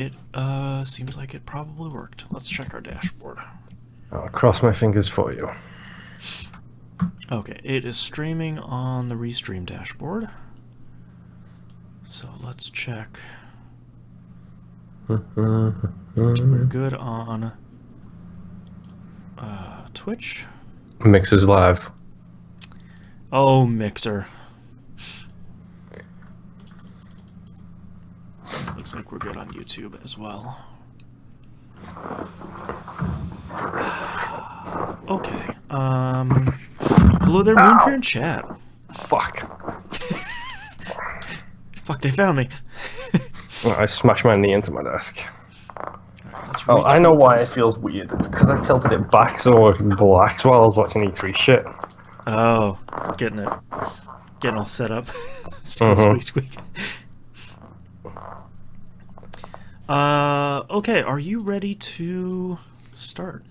It seems like it probably worked. Let's check our dashboard. I'll cross my fingers for you. Okay, it is streaming on the Restream dashboard. So let's check. We're good on Twitch. Mixer's live. Oh, Mixer. Looks like we're good on YouTube as well. Okay. Hello there, Moonpear in chat. Fuck. Fuck, they found me. I smashed my knee into my desk. Right, oh, I know why it feels weird. It's because I tilted it back so I could relax while I was watching E3 shit. Oh, getting all set up. Squeak, squeak. Okay, are you ready to start?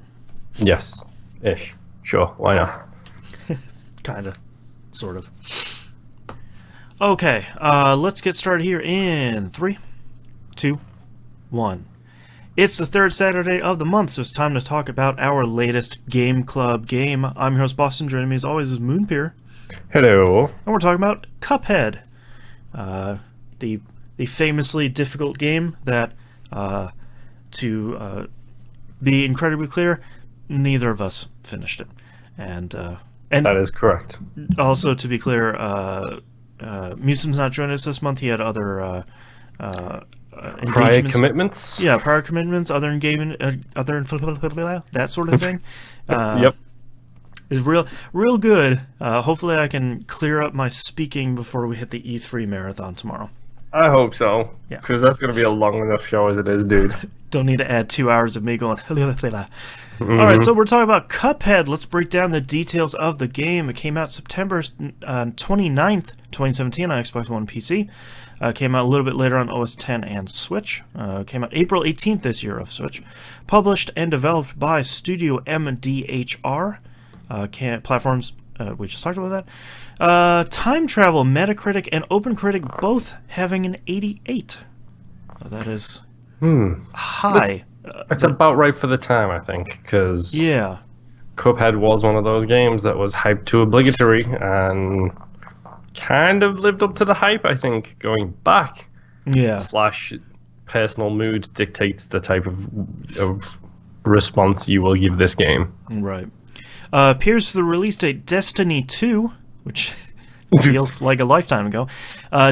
Yes. Ish. Sure, why not? Kinda. Sort of. Okay, let's get started here in 3, 2, 1. It's the third Saturday of the month, so it's time to talk about our latest Game Club game. I'm your host, Boston. Joining me as always is Moonpear. Hello. And we're talking about Cuphead. The famously difficult game that, to be incredibly clear, neither of us finished it. And that is correct. Also, to be clear, Musim's not joining us this month. He had other prior commitments. Yeah, prior commitments, other engagement, that sort of thing. Yep. Is real good. Hopefully, I can clear up my speaking before we hit the E3 marathon tomorrow. I hope so. Yeah, because that's going to be a long enough show as it is, dude. Don't need to add 2 hours of me going. Alright, so we're talking about Cuphead. Let's break down the details of the game. It came out September 29th, 2017 on Xbox One and PC. Came out a little bit later on OS X and Switch. Came out April 18th this year of Switch. Published and developed by Studio MDHR. Platforms, we just talked about that. Time Travel, Metacritic, and OpenCritic both having an 88. That is high. It's about right for the time, I think, because Cuphead was one of those games that was hyped to obligatory and kind of lived up to the hype, I think, going back. Yeah. / personal mood dictates the type of response you will give this game. Right. Appears for the release date Destiny 2, which feels like a lifetime ago.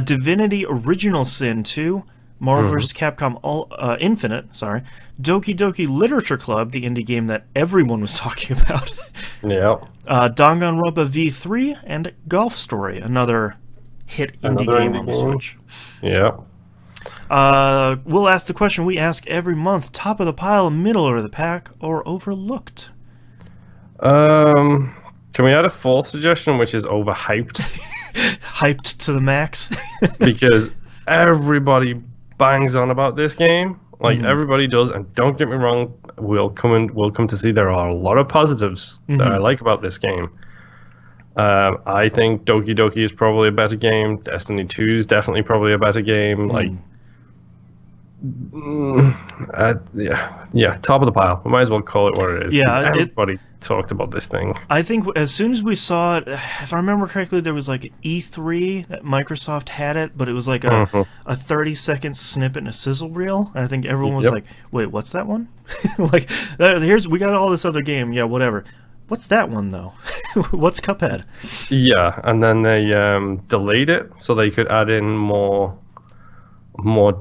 Divinity Original Sin 2. Marvel vs. Capcom Infinite, Doki Doki Literature Club, the indie game that everyone was talking about. Yeah. Danganronpa V3, and Golf Story, another hit indie game on the Switch. Yeah. We'll ask the question we ask every month: top of the pile, middle of the pack, or overlooked? Can we add a fourth suggestion, which is overhyped? Hyped to the max. Because everybody bangs on about this game, like everybody does, and don't get me wrong, we'll come to see there are a lot of positives that I like about this game. I think Doki Doki is probably a better game. Destiny 2 is definitely probably a better game. Top of the pile. We might as well call it what it is. Yeah, everybody talked about this thing. I think as soon as we saw it, if I remember correctly, there was like an E3 that Microsoft had it, but it was like a 30-second snippet and a sizzle reel, and I think everyone was like, "Wait, what's that one?" Like, we got all this other game, yeah, whatever. What's that one though? What's Cuphead? Yeah, and then they delayed it so they could add in more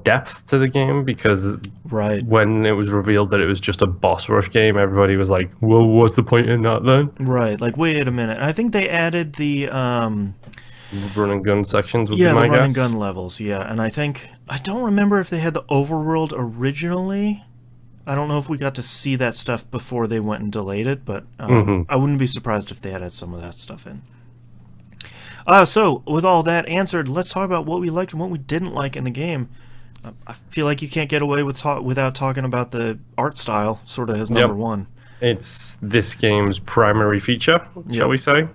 depth to the game, because when it was revealed that it was just a boss rush game, everybody was like, well, what's the point in that then? Right, like, wait a minute. I think they added the run and gun sections with the run and gun levels, and I don't remember if they had the overworld originally. I don't know if we got to see that stuff before they went and delayed it, but I wouldn't be surprised if they added some of that stuff in. So, with all that answered, let's talk about what we liked and what we didn't like in the game. I feel like you can't get away without talking about the art style, sort of as number one. It's this game's primary feature, shall we say.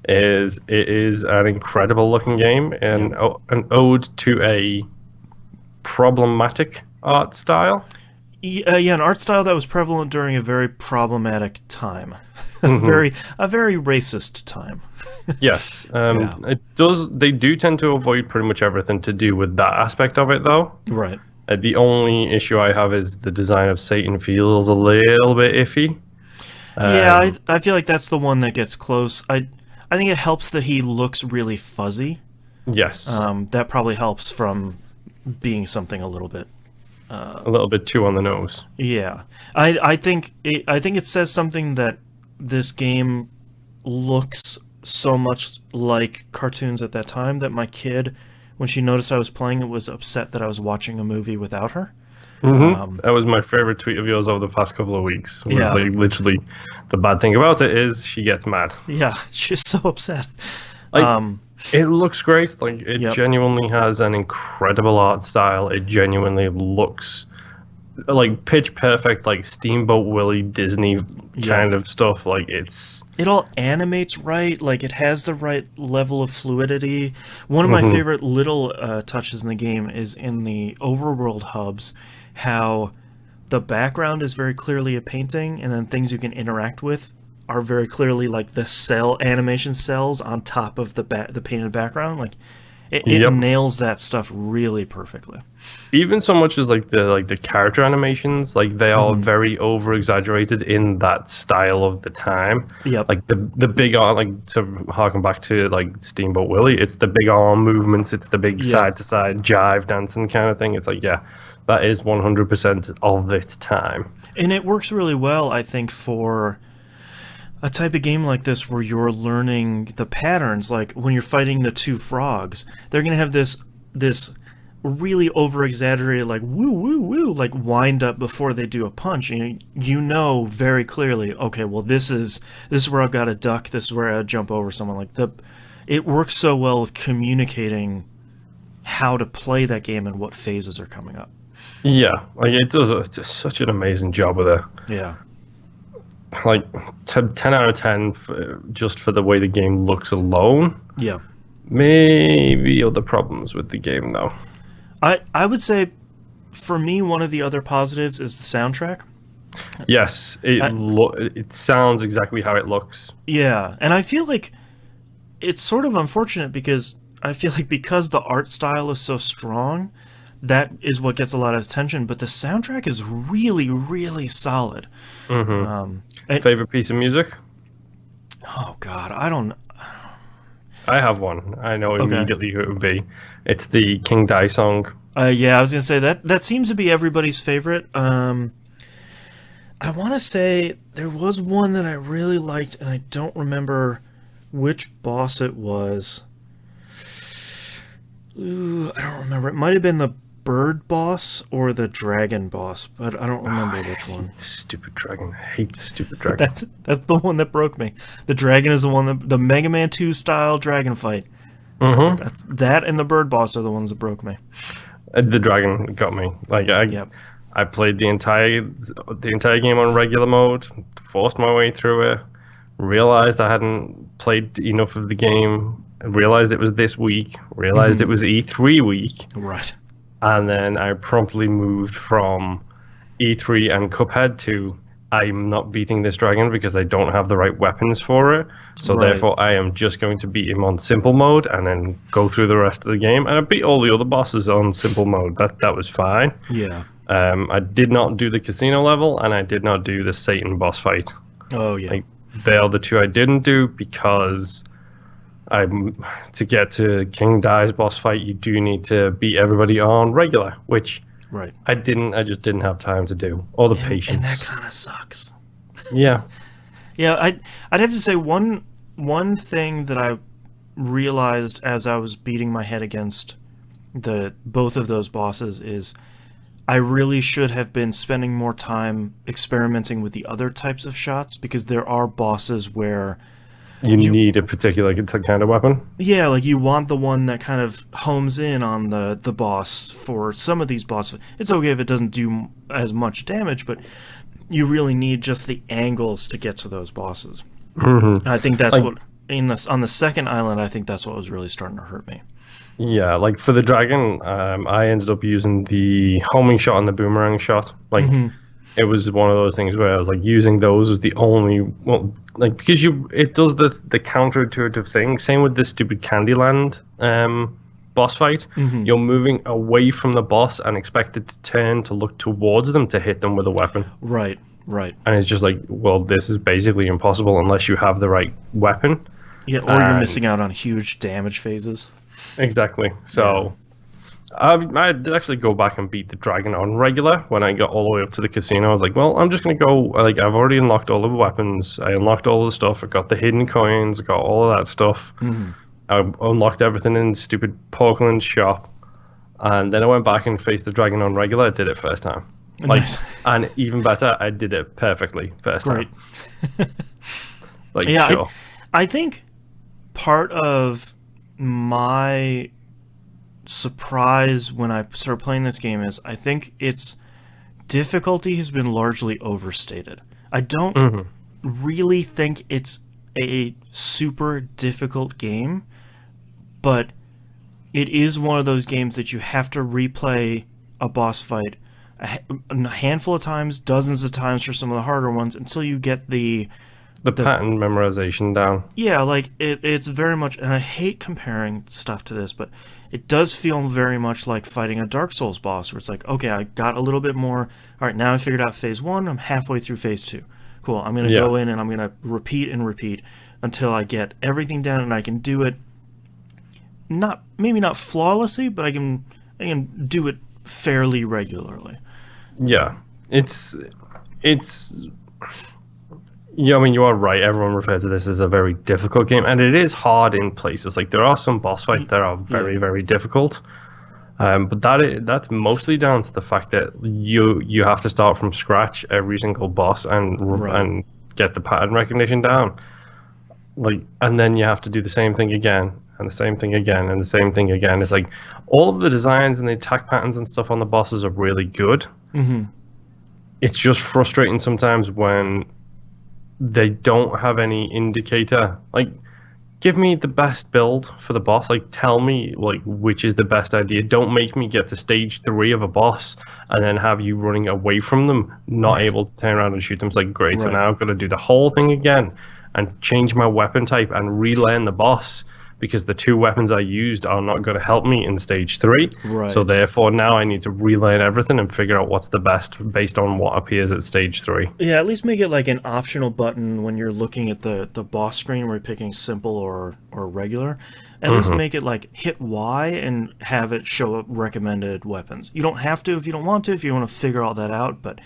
It is an incredible looking game and an ode to a problematic art style. Yeah, an art style that was prevalent during a very problematic time, a very racist time. Yes, Yeah. it does. They do tend to avoid pretty much everything to do with that aspect of it, though. Right. The only issue I have is the design of Satan feels a little bit iffy. Yeah, Um, I feel like that's the one that gets close. I think it helps that he looks really fuzzy. yes, That probably helps from being something a little bit. a little bit too on the nose. Yeah, I think it says something that this game looks so much like cartoons at that time that my kid, when she noticed I was playing it, was upset that I was watching a movie without her. That was my favorite tweet of yours over the past couple of weeks. Was Yeah. like literally, the bad thing about it is she gets mad. Yeah, she's so upset. Like, it looks great. Like, it Yep. genuinely has an incredible art style. It genuinely looks like pitch perfect, like Steamboat Willie Disney kind of stuff. Like, it's It all animates right, like it has the right level of fluidity. One of my favorite little touches in the game is in the overworld hubs, how the background is very clearly a painting, and then things you can interact with are very clearly like the cell animation cells on top of the painted background. Like it Yep. nails that stuff really perfectly. even so much as like the character animations, like they are very over exaggerated in that style of the time. Yep. Like the big arm, like to harken back to like Steamboat Willie, it's the big arm movements, it's the big side to side jive dancing kind of thing. It's like, yeah, that is 100% of its time. And it works really well, I think, for a type of game like this where you're learning the patterns. Like when you're fighting the two frogs, they're gonna have this really over exaggerated, like woo woo woo, like wind up before they do a punch. And you know very clearly, okay, well this is where I've got to duck, this is where I jump over someone. Like it works so well with communicating how to play that game and what phases are coming up. Yeah, like it does just such an amazing job with it. Yeah. Like 10 out of 10 just for the way the game looks alone. Yeah. Maybe other problems with the game though. I would say, for me, one of the other positives is the soundtrack. Yes, it sounds exactly how it looks. Yeah, and I feel like it's sort of unfortunate because I feel like because the art style is so strong, that is what gets a lot of attention. But the soundtrack is really, really solid. Favorite piece of music? Oh God, I don't. I have one. I know immediately who it would be. It's the King Dai song. Yeah, I was gonna say that seems to be everybody's favorite. I want to say there was one that I really liked, and I don't remember which boss it was. Ooh, I don't remember. It might have been the bird boss or the dragon boss, but I don't remember which one. The stupid dragon. I hate the stupid dragon. That's the one that broke me. The dragon is the one that the Mega Man 2 style dragon fight. That and the bird boss are the ones that broke me. The dragon got me. Like I played the entire game on regular mode, forced my way through it, realized I hadn't played enough of the game, realized it was this week, realized it was E3 week. Right. And then I promptly moved from E3 and Cuphead to I'm not beating this dragon because I don't have the right weapons for it. So therefore I am just going to beat him on simple mode and then go through the rest of the game. And I beat all the other bosses on simple mode. That was fine. Yeah. I did not do the casino level and I did not do the Satan boss fight. Oh yeah. Like, they are the two I didn't do because to get to King Dai's boss fight, you do need to beat everybody on regular, which I just didn't have time to do, or the patience. And that kind of sucks. Yeah. Yeah, I'd have to say one thing that I realized as I was beating my head against both of those bosses is I really should have been spending more time experimenting with the other types of shots, because there are bosses where you need a particular kind of weapon. Yeah, like you want the one that kind of homes in on the boss. For some of these bosses, it's okay if it doesn't do as much damage, but you really need just the angles to get to those bosses. And I think that's what on the second island, I think that's what was really starting to hurt me. Yeah, like for the dragon, I ended up using the homing shot and the boomerang shot. Like Mm-hmm. it was one of those things where I was like using those as the only well, like because it does the counterintuitive thing. Same with this stupid Candyland boss fight. Mm-hmm. You're moving away from the boss and expect it to turn to look towards them to hit them with a weapon. Right. Right. And it's just like, well, this is basically impossible unless you have the right weapon. Yeah, or you're And missing out on huge damage phases. exactly. Yeah. So I did actually go back and beat the dragon on regular when I got all the way up to the casino. I was like, well, I'm just gonna go. Like, I've already unlocked all the weapons. I unlocked all the stuff. I got the hidden coins. I got all of that stuff. Mm-hmm. I unlocked everything in stupid Porkland shop, and then I went back and faced the dragon on regular. I did it first time. Like, Nice. and even better, I did it perfectly first Great. time. Like, Yeah, sure. I think part of my surprise when I started playing this game is I think its difficulty has been largely overstated. I don't really think it's a super difficult game, but it is one of those games that you have to replay a boss fight a handful of times, dozens of times for some of the harder ones until you get The pattern memorization down. yeah, like it's very much, and I hate comparing stuff to this, but it does feel very much like fighting a Dark Souls boss, where it's like, okay, I got a little bit more. All right, now I figured out phase one. I'm halfway through phase two. Cool. I'm gonna Yeah. go in and I'm gonna repeat and repeat until I get everything down, and I can do it. Maybe not flawlessly, but I can do it fairly regularly. Yeah. It's yeah, I mean, you are right. Everyone refers to this as a very difficult game, and it is hard in places. Like there are some boss fights that are very, very difficult, but that's mostly down to the fact that you have to start from scratch every single boss Right. and get the pattern recognition down. Like, and then you have to do the same thing again, and the same thing again, and the same thing again. It's like all of the designs and the attack patterns and stuff on the bosses are really good. Mm-hmm. It's just frustrating sometimes when they don't have any indicator. Like, give me the best build for the boss. Like, tell me like which is the best idea. Don't make me get to stage 3 of a boss and then have you running away from them, not able to turn around and shoot them. It's like, great, so Right. now I've got to do the whole thing again and change my weapon type and relearn the boss because the 2 weapons I used are not going to help me in stage 3. Right. So therefore now I need to relearn everything and figure out what's the best based on what appears at stage 3. Yeah, at least make it like an optional button when you're looking at the boss screen where you're picking simple or regular. At least make it like hit Y and have it show up recommended weapons. You don't have to if you don't want to, if you want to figure all that out, but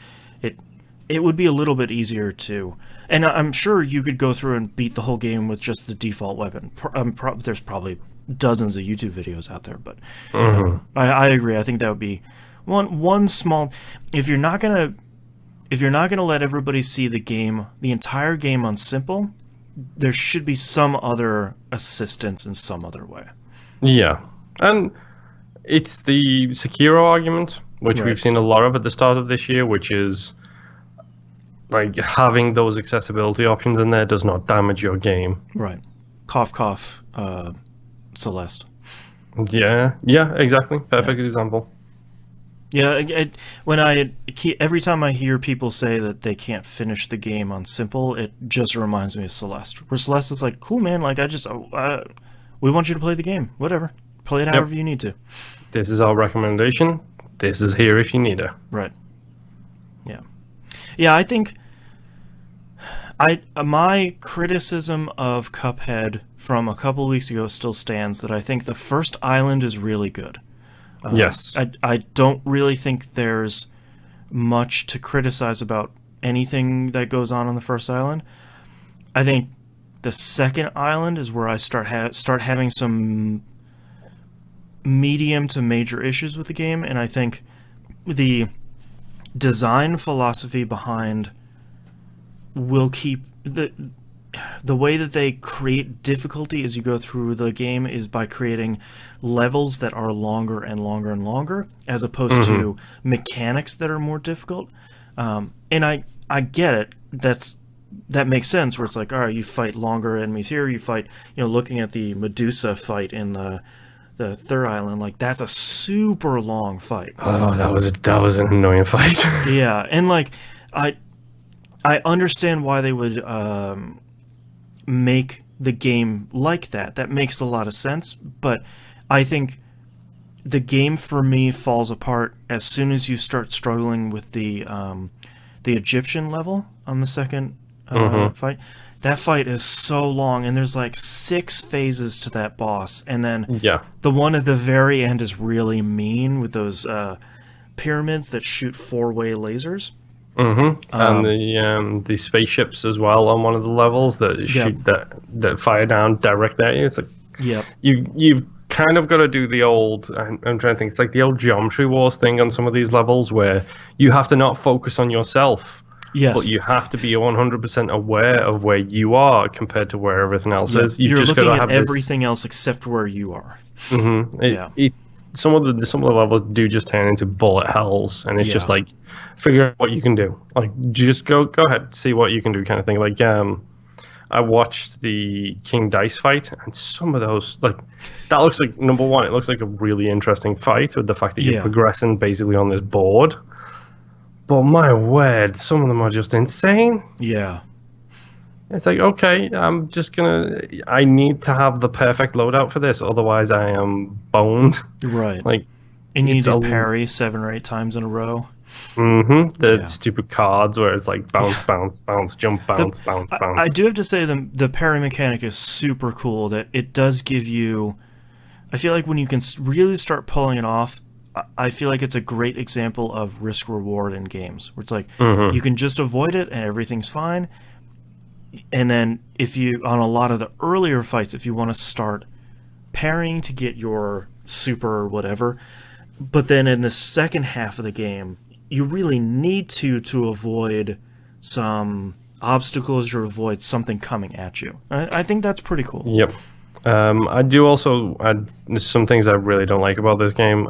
it would be a little bit easier to. And I'm sure you could go through and beat the whole game with just the default weapon. There's probably dozens of YouTube videos out there, but I agree. I think that would be one small. If you're not gonna let everybody see the entire game on simple, there should be some other assistance in some other way. Yeah. And it's the Sekiro argument, which Right. we've seen a lot of at the start of this year, which is like having those accessibility options in there does not damage your game. Right. Cough, cough. Celeste. Yeah, yeah, exactly. Perfect example. Yeah, every time I hear people say that they can't finish the game on simple, it just reminds me of Celeste. Where Celeste is like, cool, man. Like we want you to play the game. Whatever, play it however you need to. This is our recommendation. This is here if you need it. Right. Yeah. Yeah, I think my criticism of Cuphead from a couple of weeks ago still stands, that I think the first island is really good. Yes. I don't really think there's much to criticize about anything that goes on the first island. I think the second island is where I start having some medium to major issues with the game, and I think the design philosophy behind will keep the way that they create difficulty as you go through the game is by creating levels that are longer and longer and longer, as opposed to mechanics that are more difficult. And I get it. That makes sense. Where it's like, all right, you fight longer enemies here. You fight, looking at the Medusa fight in the the third island, like that's a super long fight. Oh, that was an annoying fight. Yeah, and like I understand why they would make the game like that. That makes a lot of sense, but I think the game for me falls apart as soon as you start struggling with the Egyptian level on the second fight. That fight is so long, and there's like 6 phases to that boss, and then the one at the very end is really mean with those pyramids that shoot 4-way lasers. And the spaceships as well on one of the levels that shoot that fire down direct at you. It's like you've kind of got to do the old. I'm trying to think. It's like the old Geometry Wars thing on some of these levels where you have to not focus on yourself. Yes. But you have to be 100% aware of where you are compared to where everything else is. You're just looking at everything else except where you are. Some of the levels do just turn into bullet hells, and it's just like figure out what you can do. Like just go ahead, see what you can do, kind of thing. Like I watched the King Dice fight, and some of those that looks like number one. It looks like a really interesting fight with the fact that you're progressing basically on this board. But my word, some of them are just insane. Yeah. It's like, okay, I need to have the perfect loadout for this, otherwise I am boned. Right. Like, and you need to parry 7 or 8 times in a row. The stupid cards where it's like bounce, bounce, bounce, jump, bounce, bounce. I do have to say the parry mechanic is super cool, that it does give you... I feel like when you can really start pulling it off, I feel like it's a great example of risk-reward in games, where it's like, you can just avoid it and everything's fine. And then if you, on a lot of the earlier fights, if you want to start parrying to get your super or whatever, but then in the second half of the game, you really need to avoid some obstacles or avoid something coming at you. I think that's pretty cool. Yep. I do also there's some things I really don't like about this game.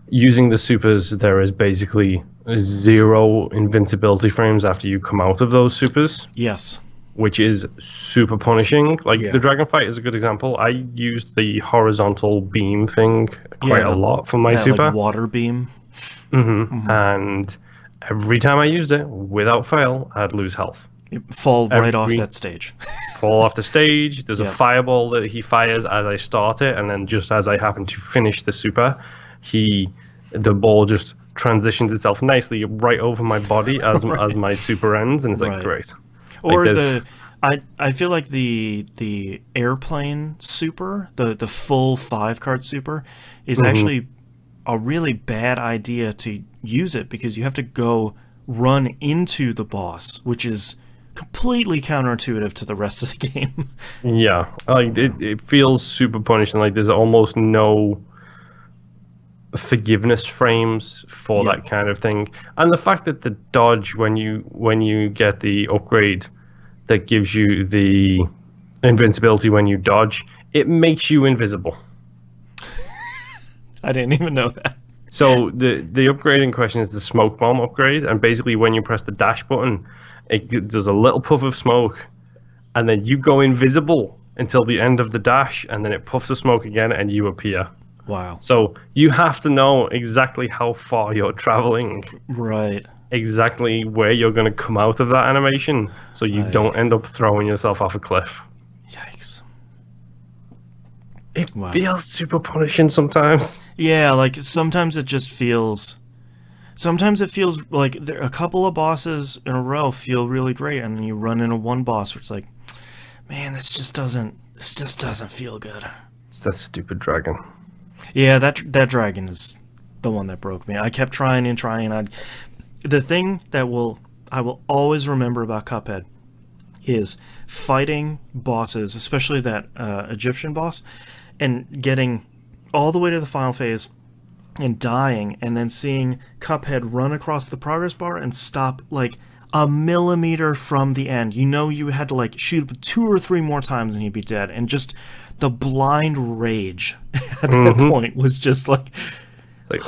Using the supers, there is basically 0 invincibility frames after you come out of those supers. Yes. Which is super punishing. Like the dragon fight is a good example. I used the horizontal beam thing quite a lot for my super. Like water beam. And every time I used it, without fail, I'd lose health. You fall right off that stage. Fall off the stage. There's a fireball that he fires as I start it, and then just as I happen to finish the super, the ball just transitions itself nicely right over my body as my super ends, and it's like great. Or I feel like the airplane super, the full 5-card super, is actually a really bad idea to use it, because you have to go run into the boss, which is completely counterintuitive to the rest of the game. Yeah, like it feels super punishing. Like there's almost no forgiveness frames for that kind of thing, and the fact that the dodge when you get the upgrade that gives you the invincibility when you dodge, it makes you invisible. I didn't even know that. So the upgrade in question is the smoke bomb upgrade, and basically when you press the dash button, there's a little puff of smoke, and then you go invisible until the end of the dash, and then it puffs the smoke again, and you appear. Wow. So you have to know exactly how far you're traveling. Right. Exactly where you're going to come out of that animation, so you don't end up throwing yourself off a cliff. Yikes. It feels super punishing sometimes. Yeah, like sometimes it just feels... Sometimes it feels like a couple of bosses in a row feel really great, and then you run into one boss where it's like, man, this just doesn't feel good. It's that stupid dragon. Yeah, that dragon is the one that broke me. I kept trying and trying. The thing that I will always remember about Cuphead is fighting bosses, especially that Egyptian boss, and getting all the way to the final phase and dying, and then seeing Cuphead run across the progress bar and stop like a millimeter from the end. You know you had to like shoot 2 or 3 more times and he'd be dead, and just the blind rage at that point was just like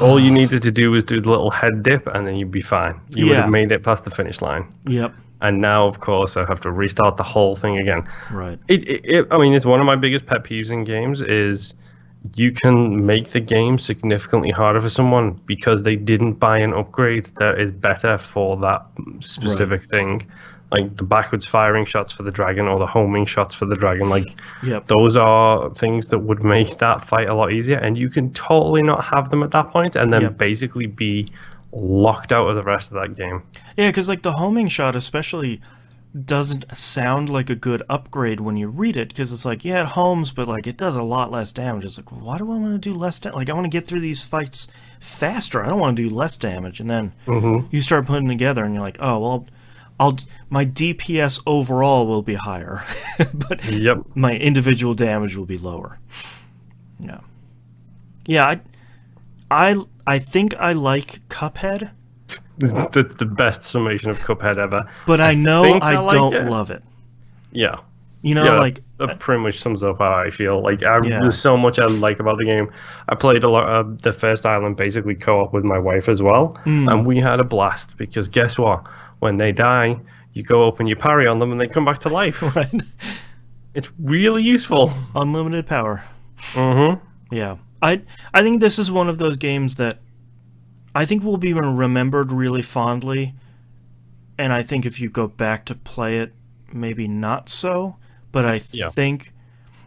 all you needed to do was do the little head dip, and then you'd be fine. You would have made it past the finish line. Yep. And now, of course, I have to restart the whole thing again. Right. I mean, it's one of my biggest pet peeves in games is you can make the game significantly harder for someone because they didn't buy an upgrade that is better for that specific thing. Like the backwards firing shots for the dragon or the homing shots for the dragon. Like, those are things that would make that fight a lot easier. And you can totally not have them at that point and then basically be locked out of the rest of that game. Yeah, because like the homing shot especially doesn't sound like a good upgrade when you read it, because it's like, yeah, it homes, but like it does a lot less damage. It's like, why do I want to do less damage? Like, I want to get through these fights faster. I don't want to do less damage. And then you start putting together and you're like, oh, well, my DPS overall will be higher, but my individual damage will be lower. Yeah, I think I like Cuphead. That's the best summation of Cuphead ever. But I know I don't love it. Yeah. You know, like... That pretty much sums up how I feel. Like, there's so much I like about the game. I played a lot of the first island basically co-op with my wife as well. And we had a blast because guess what? When they die, you go up and you parry on them and they come back to life. Right. It's really useful. Unlimited power. Yeah. I think this is one of those games that I think will be remembered really fondly, and I think if you go back to play it, maybe not so, but I think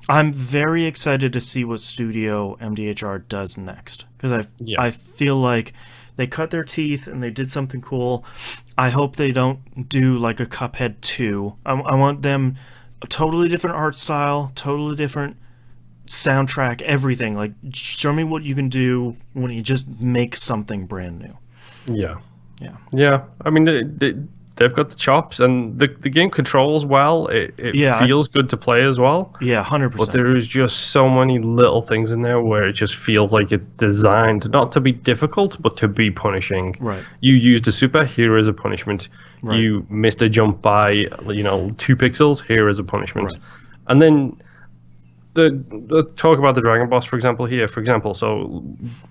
I'm very excited to see what Studio MDHR does next, because I feel like they cut their teeth and they did something cool. I hope they don't do like a Cuphead 2. I want them a totally different art style, totally different soundtrack, everything. Like, show me what you can do when you just make something brand new. Yeah. I mean, they've got the chops, and the game controls well. It feels good to play as well. Yeah, 100%. But there is just so many little things in there where it just feels like it's designed not to be difficult, but to be punishing. Right. You used a super, here is a punishment. Right. You missed a jump by 2 pixels, here is a punishment. Right. And then the talk about the dragon boss, for example, so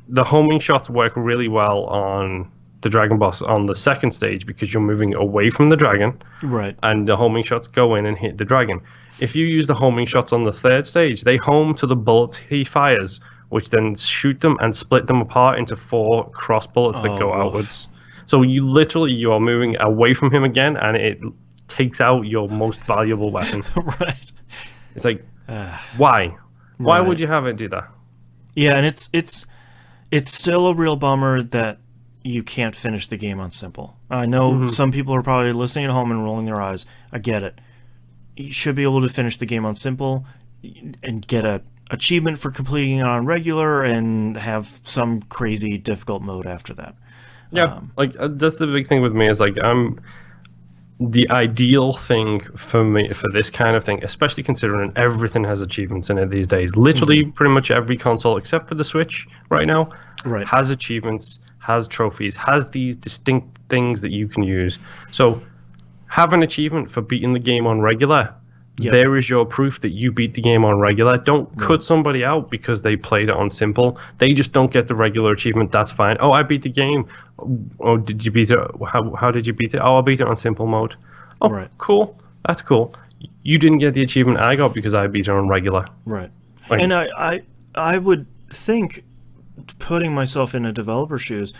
the homing shots work really well on the dragon boss on the second stage because you're moving away from the dragon, right? And the homing shots go in and hit the dragon. If you use the homing shots on the third stage, they home to the bullets he fires, which then shoot them and split them apart into 4 cross bullets that go outwards. So you are moving away from him again, and it takes out your most valuable weapon. Right. It's like, why? Why would you have it do that? Yeah, and it's still a real bummer that you can't finish the game on simple. I know some people are probably listening at home and rolling their eyes. I get it. You should be able to finish the game on simple and get a achievement for completing it on regular and have some crazy difficult mode after that. Yeah, that's the big thing with me is the ideal thing for me for this kind of thing, especially considering everything has achievements in it these days. Literally, pretty much every console except for the Switch right now has achievements, has trophies, has these distinct things that you can use. So, have an achievement for beating the game on regular. There is your proof that you beat the game on regular. Don't cut somebody out because they played it on simple. They just don't get the regular achievement. That's fine. Oh, I beat the game. Oh, did you beat it? How did you beat it? Oh, I beat it on simple mode. Oh, cool. That's cool. You didn't get the achievement I got because I beat it on regular. Right. And I would think, putting myself in a developer's shoes,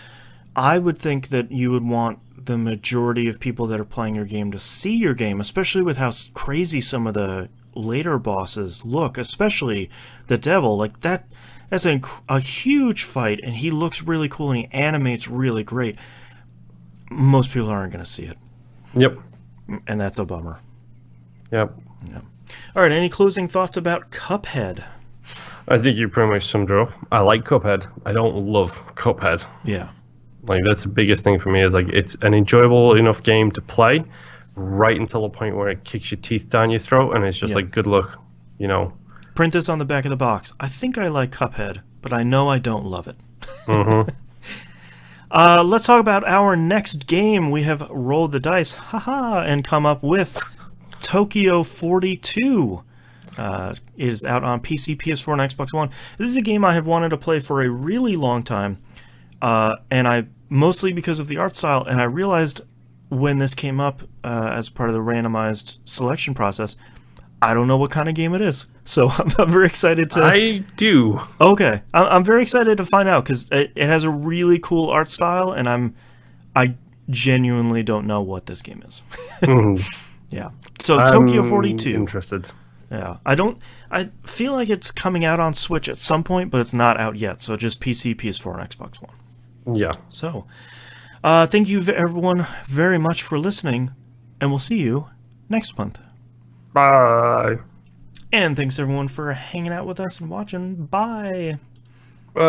I would think that you would want the majority of people that are playing your game to see your game, especially with how crazy some of the later bosses look, especially the devil. Like that's a huge fight, and he looks really cool, and he animates really great. Most people aren't going to see it. Yep. And that's a bummer. Yep. Yeah. All right, any closing thoughts about Cuphead? I think you pretty much summed it up. I like Cuphead. I don't love Cuphead. Yeah. Like, that's the biggest thing for me is, it's an enjoyable enough game to play right until the point where it kicks your teeth down your throat, and it's just good luck, Print this on the back of the box. I think I like Cuphead, but I know I don't love it. Let's talk about our next game. We have rolled the dice, and come up with Tokyo 42. It is out on PC, PS4, and Xbox One. This is a game I have wanted to play for a really long time. And I mostly because of the art style, and I realized when this came up as part of the randomized selection process, I don't know what kind of game it is, so I'm very excited to... I do. Okay. I'm very excited to find out, because it has a really cool art style, and I genuinely don't know what this game is. Yeah. So, Tokyo 42. Interested. Yeah. I feel like it's coming out on Switch at some point, but it's not out yet, so just PC, PS4, and Xbox One. Yeah. So, thank you everyone very much for listening, and we'll see you next month. Bye. And thanks everyone for hanging out with us and watching. Bye. Bye.